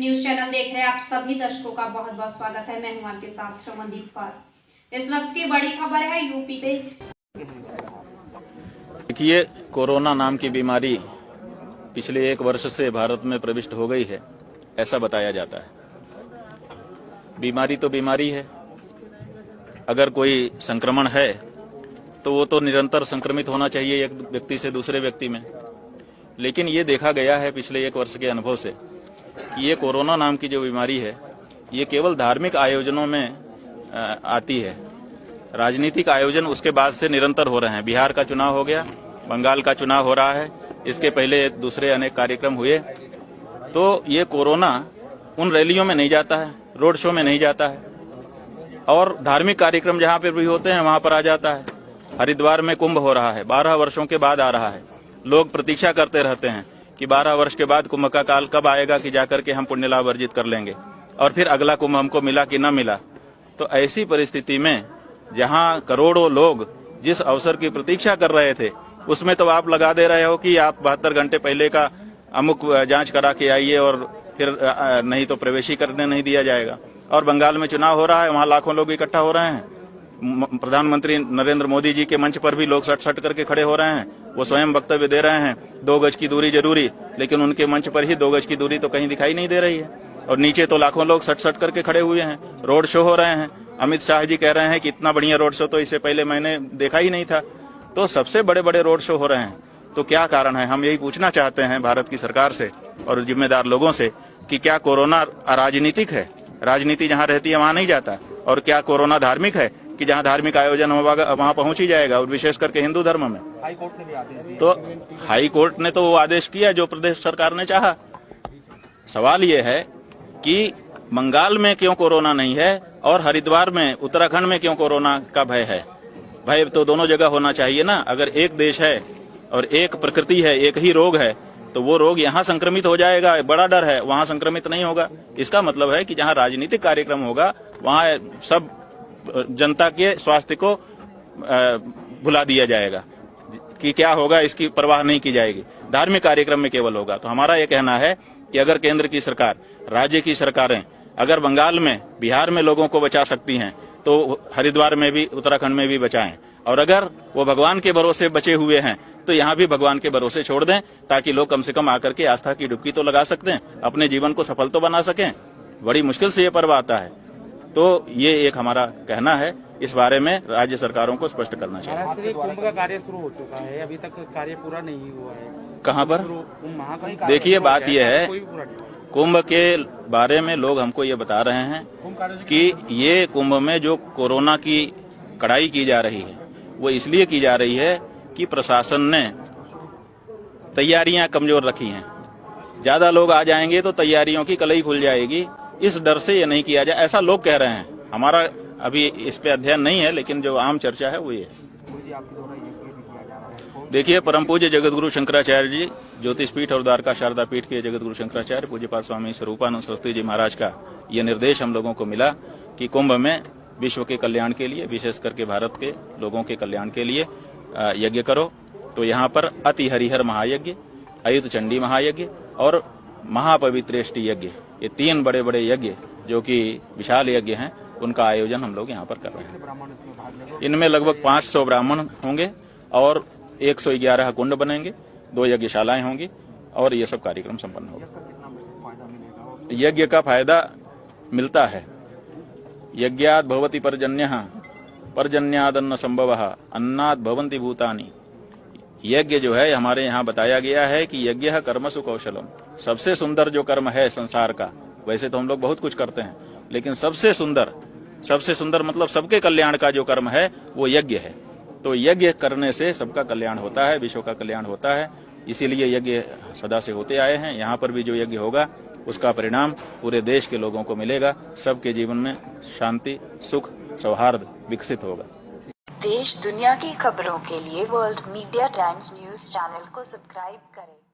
News channel देख रहे हैं आप सभी दर्शकों का बहुत बहुत स्वागत है। मैं हूं आपके साथ रमनदीप कौर। इस वक्त की बड़ी खबर है यूपी से। देखिए, कोरोना नाम की बीमारी पिछले 1 वर्ष से भारत में प्रविष्ट हो गई है, ऐसा बताया जाता है। बीमारी तो बीमारी है, अगर कोई संक्रमण है तो वो तो निरंतर संक्रमित होना चाहिए एक व्यक्ति से दूसरे व्यक्ति में। लेकिन ये देखा गया है पिछले 1 वर्ष के अनुभव से कि ये कोरोना नाम की जो बीमारी है ये केवल धार्मिक आयोजनों में आती है। राजनीतिक आयोजन उसके बाद से निरंतर हो रहे हैं। बिहार का चुनाव हो गया, बंगाल का चुनाव हो रहा है, इसके पहले दूसरे अनेक कार्यक्रम हुए। तो ये कोरोना उन रैलियों में नहीं जाता है, रोड शो में नहीं जाता है, और धार्मिक कार्यक्रम जहां पर भी होते हैं वहां पर आ जाता है। हरिद्वार में कुंभ हो रहा है, 12 वर्षों के बाद आ रहा है। लोग प्रतीक्षा करते रहते हैं कि 12 वर्ष के बाद कुंभ का काल कब आएगा कि जाकर के हम पुण्य लाभ अर्जित कर लेंगे, और फिर अगला कुंभ हमको मिला कि न मिला। तो ऐसी परिस्थिति में जहां करोड़ों लोग जिस अवसर की प्रतीक्षा कर रहे थे उसमें तो आप लगा दे रहे हो कि आप 72 घंटे पहले का अमुक जांच करा के आइए और फिर नहीं तो प्रवेश ही करने नहीं दिया जाएगा। और बंगाल में चुनाव हो रहा है, वहां लाखों लोग इकट्ठा हो रहे हैं। प्रधानमंत्री नरेंद्र मोदी जी के मंच पर भी लोग सट करके खड़े हो रहे हैं। वो स्वयं वक्तव्य दे रहे हैं 2 गज की दूरी जरूरी, लेकिन उनके मंच पर ही 2 गज की दूरी तो कहीं दिखाई नहीं दे रही है। और नीचे तो लाखों लोग सट करके खड़े हुए हैं, रोड शो हो रहे हैं। अमित शाह जी कह रहे हैं कि इतना बढ़िया रोड शो तो इससे पहले मैंने देखा ही नहीं था। तो सबसे बड़े बड़े रोड शो हो रहे हैं, तो क्या कारण है? हम यही पूछना चाहते हैं भारत की सरकार से और जिम्मेदार लोगों से कि क्या कोरोना राजनीतिक है? राजनीति जहाँ रहती है वहां नहीं जाता। और क्या कोरोना धार्मिक है कि जहाँ धार्मिक आयोजन होगा वहां पहुंच ही जाएगा, और विशेष करके हिंदू धर्म में? हाई कोर्ट ने भी आदेश दिया। तो हाई कोर्ट ने तो वो आदेश किया जो प्रदेश सरकार ने चाहा। सवाल ये है कि बंगाल में क्यों कोरोना नहीं है और हरिद्वार में, उत्तराखंड में क्यों कोरोना का भय है? भय तो दोनों जगह होना चाहिए ना। अगर एक देश है और एक प्रकृति है, एक ही रोग है, तो वो रोग यहाँ संक्रमित हो जाएगा, बड़ा डर है, वहां संक्रमित नहीं होगा। इसका मतलब है कि जहाँ राजनीतिक कार्यक्रम होगा वहां सब जनता के स्वास्थ्य को भुला दिया जाएगा कि क्या होगा इसकी परवाह नहीं की जाएगी। धार्मिक कार्यक्रम में केवल होगा। तो हमारा ये कहना है कि अगर केंद्र की सरकार, राज्य की सरकारें अगर बंगाल में, बिहार में लोगों को बचा सकती हैं तो हरिद्वार में भी, उत्तराखंड में भी बचाएं। और अगर वो भगवान के भरोसे बचे हुए हैं तो यहाँ भी भगवान के भरोसे छोड़ दें, ताकि लोग कम से कम आकर के आस्था की डुबकी तो लगा सकते हैं, अपने जीवन को सफल तो बना सकें। बड़ी मुश्किल से ये पर्व आता है। तो ये एक हमारा कहना है, इस बारे में राज्य सरकारों को स्पष्ट करना चाहिए। कुंभ का कार्य शुरू हो चुका है, अभी तक कार्य पूरा नहीं हुआ है। कहाँ पर? देखिए, बात यह है, कुंभ के बारे में लोग हमको ये बता रहे हैं कि ये कुंभ में जो कोरोना की कड़ाई की जा रही है वो इसलिए की जा रही है कि प्रशासन ने तैयारियां कमजोर रखी हैं। ज्यादा लोग आ जाएंगे तो तैयारियों की कलई खुल जाएगी, इस डर से ये नहीं किया जाए, ऐसा लोग कह रहे हैं। हमारा अभी इस पे अध्ययन नहीं है, लेकिन जो आम चर्चा है वो ये है। देखिए, परम पूज्य जगत गुरु शंकराचार्य जी, ज्योतिष पीठ और द्वारका शारदा पीठ के जगत गुरु शंकराचार्य पूज्यपाद स्वामी स्वरूपानंद सरस्वती जी महाराज का ये निर्देश हम लोगों को मिला कि कुंभ में विश्व के कल्याण के लिए, विशेष करके भारत के लोगों के कल्याण के लिए यज्ञ करो। तो यहाँ पर अति हरिहर महायज्ञ, अयुत चंडी महायज्ञ और महापवित्रेष्टि यज्ञ, ये 3 बड़े बड़े यज्ञ जो कि विशाल यज्ञ हैं, उनका आयोजन हम लोग यहाँ पर कर रहे हैं। इनमें लगभग 500 ब्राह्मण होंगे और 111 कुंड बनेंगे, 2 यज्ञशालाएं होंगी और ये सब कार्यक्रम संपन्न होगा। यज्ञ का फायदा मिलता है। यज्ञात भवति पर्जन्यः, पर्जन्यादन्न संभवः, अन्नात् भवन्ति भूतानि। यज्ञ जो है हमारे यहाँ बताया गया है कि यज्ञ कर्मसु कौशलम, सबसे सुंदर जो कर्म है संसार का। वैसे तो हम लोग बहुत कुछ करते हैं, लेकिन सबसे सुंदर मतलब सबके कल्याण का जो कर्म है वो यज्ञ है। तो यज्ञ करने से सबका कल्याण होता है, विश्व का कल्याण होता है। इसीलिए यज्ञ सदा से होते आए हैं। यहाँ पर भी जो यज्ञ होगा उसका परिणाम पूरे देश के लोगों को मिलेगा। सबके जीवन में शांति, सुख, सौहार्द विकसित होगा। देश दुनिया की खबरों के लिए world media times news channel को सब्सक्राइब करें।